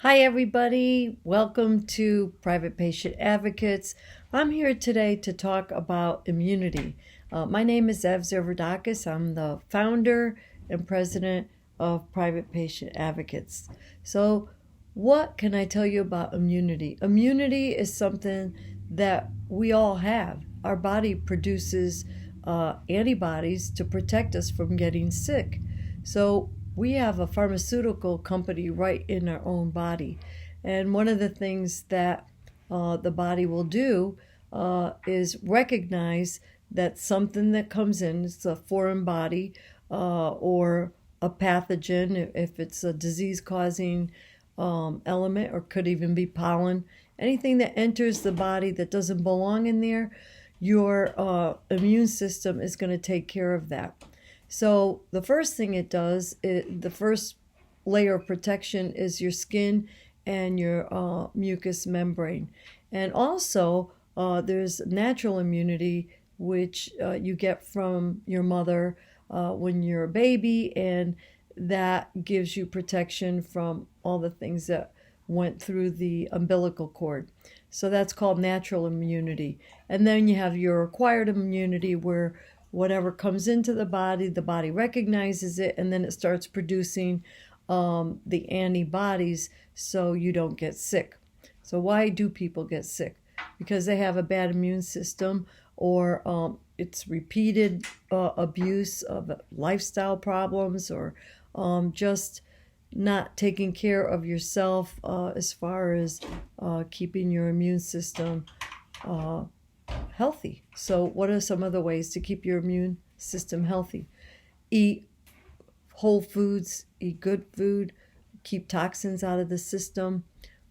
Hi, everybody. Welcome to Private Patient Advocates. I'm here today to talk about immunity. My name is Ev Zervadakis. I'm the founder and president of Private Patient Advocates. So, what can I tell you about immunity? Immunity is something that we all have. Our body produces antibodies to protect us from getting sick. So, we have a pharmaceutical company right in our own body. And one of the things that the body will do is recognize that something that comes in, it's a foreign body or a pathogen, if it's a disease causing element, or could even be pollen, anything that enters the body that doesn't belong in there, your immune system is going to take care of that. So the first thing it does, the first layer of protection is your skin and your mucous membrane. And also, there's natural immunity, which you get from your mother when you're a baby, and that gives you protection from all the things that went through the umbilical cord. So that's called natural immunity. And then you have your acquired immunity, where whatever comes into the body recognizes it, and then it starts producing the antibodies so you don't get sick. So why do people get sick? Because they have a bad immune system, or it's repeated abuse of lifestyle problems, or just not taking care of yourself as far as keeping your immune system healthy. So what are some other ways to keep your immune system healthy? Eat whole foods, eat good food, keep toxins out of the system.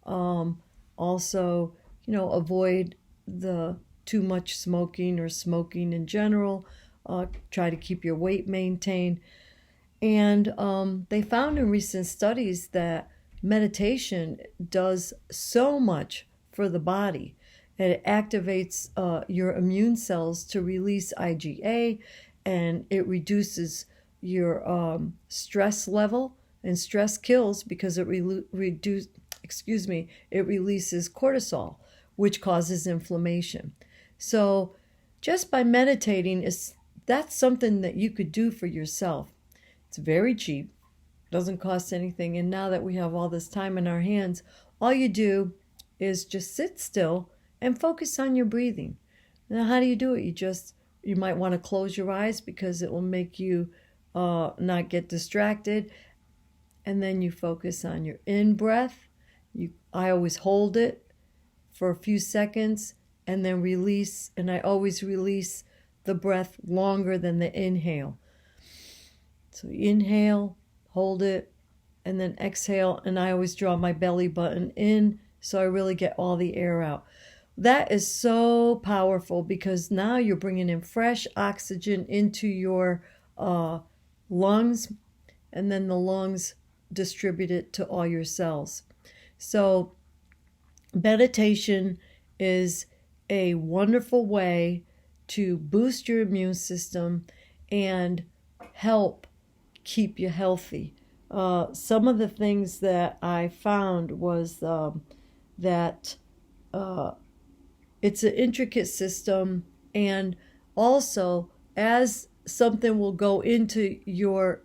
Also, avoid the too much smoking or smoking in general. Try to keep your weight maintained. And they found in recent studies that meditation does so much for the body. It activates your immune cells to release IgA, and it reduces your stress level. And stress kills because it releases cortisol, which causes inflammation. So just by meditating, that's something that you could do for yourself. It's very cheap, doesn't cost anything. And now that we have all this time in our hands, all you do is just sit still and focus on your breathing. Now, how do you do it? You might want to close your eyes because it will make you not get distracted. And then you focus on your in breath. I always hold it for a few seconds and then release. And I always release the breath longer than the inhale. So inhale, hold it, and then exhale. And I always draw my belly button in so I really get all the air out. That is so powerful because now you're bringing in fresh oxygen into your lungs, and then the lungs distribute it to all your cells. So meditation is a wonderful way to boost your immune system and help keep you healthy. Some of the things that I found was that it's an intricate system, and also as something will go into your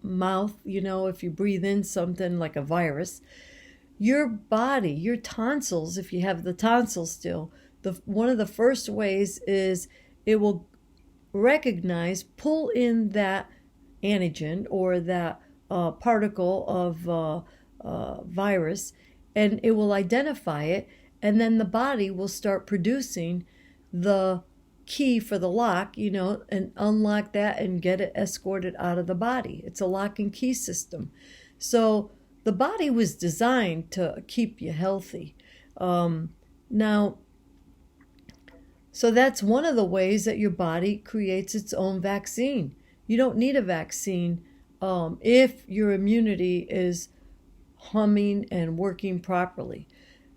mouth, if you breathe in something like a virus, your body, your tonsils, if you have the tonsils still, one of the first ways is it will pull in that antigen or that particle of virus, and it will identify it, and then the body will start producing the key for the lock, and unlock that and get it escorted out of the body. It's a lock and key system. So the body was designed to keep you healthy. Now, so that's one of the ways that your body creates its own vaccine. You don't need a vaccine if your immunity is humming and working properly.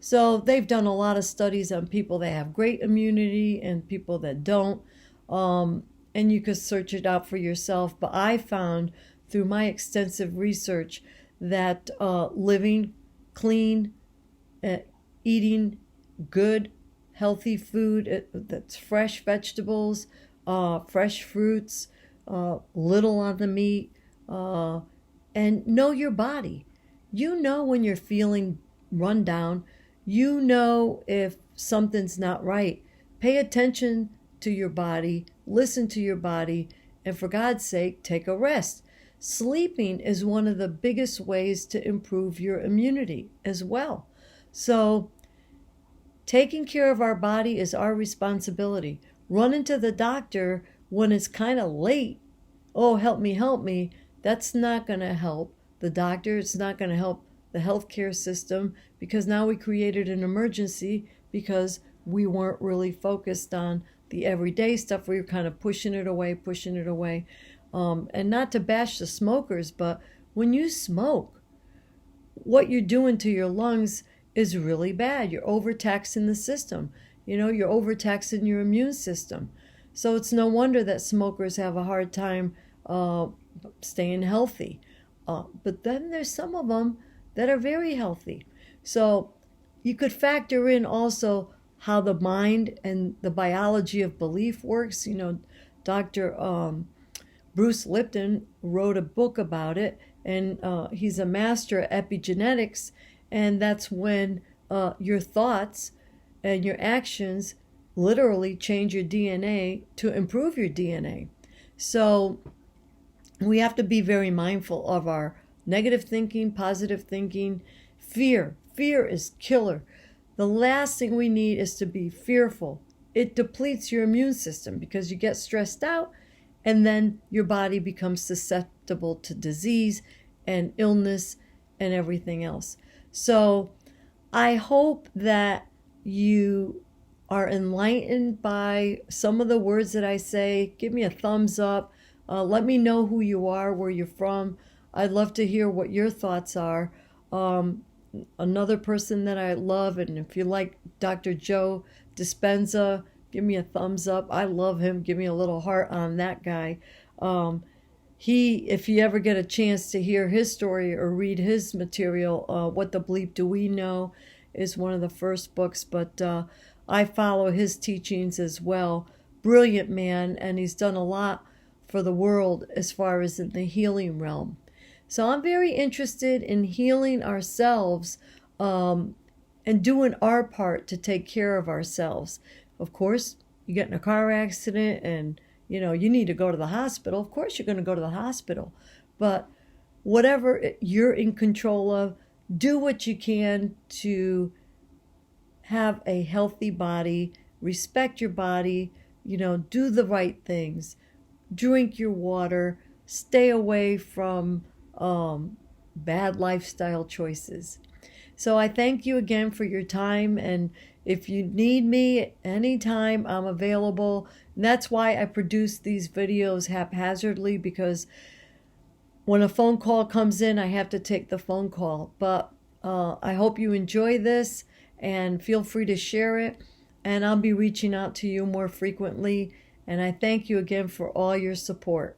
So they've done a lot of studies on people that have great immunity and people that don't. And you could search it out for yourself. But I found through my extensive research that living clean, eating good, healthy food that's fresh vegetables, fresh fruits, little on the meat, and know your body. You know when you're feeling run down. You know if something's not right. Pay attention to your body, listen to your body, and for God's sake, take a rest. Sleeping is one of the biggest ways to improve your immunity as well. So, taking care of our body is our responsibility. Running to the doctor when it's kind of late, oh, help me, that's not going to help the doctor. It's not going to help the healthcare system, because now we created an emergency because we weren't really focused on the everyday stuff. We were kind of pushing it away. And not to bash the smokers, but when you smoke, what you're doing to your lungs is really bad. You're overtaxing the system. You're overtaxing your immune system. So it's no wonder that smokers have a hard time staying healthy. But then there's some of them that are very healthy. So you could factor in also how the mind and the biology of belief works. Dr. Bruce Lipton wrote a book about it, and he's a master at epigenetics, and that's when your thoughts and your actions literally change your DNA to improve your DNA. So we have to be very mindful of our negative thinking, positive thinking. Fear is killer. The last thing we need is to be fearful. It depletes your immune system because you get stressed out, and then your body becomes susceptible to disease and illness and everything else. So I hope that you are enlightened by some of the words that I say. Give me a thumbs up. Let me know who you are, where you're from. I'd love to hear what your thoughts are. Another person that I love, and if you like Dr. Joe Dispenza, give me a thumbs up. I love him. Give me a little heart on that guy. If you ever get a chance to hear his story or read his material, What the Bleep Do We Know is one of the first books, but I follow his teachings as well. Brilliant man, and he's done a lot for the world as far as in the healing realm. So I'm very interested in healing ourselves and doing our part to take care of ourselves. Of course, you get in a car accident and you need to go to the hospital. Of course you're going to go to the hospital. But whatever you're in control of, do what you can to have a healthy body, respect your body, do the right things, drink your water, stay away from bad lifestyle choices. So I thank you again for your time, and if you need me anytime, I'm available. And that's why I produce these videos haphazardly, because when a phone call comes in, I have to take the phone call. But I hope you enjoy this, and feel free to share it, and I'll be reaching out to you more frequently. And I thank you again for all your support.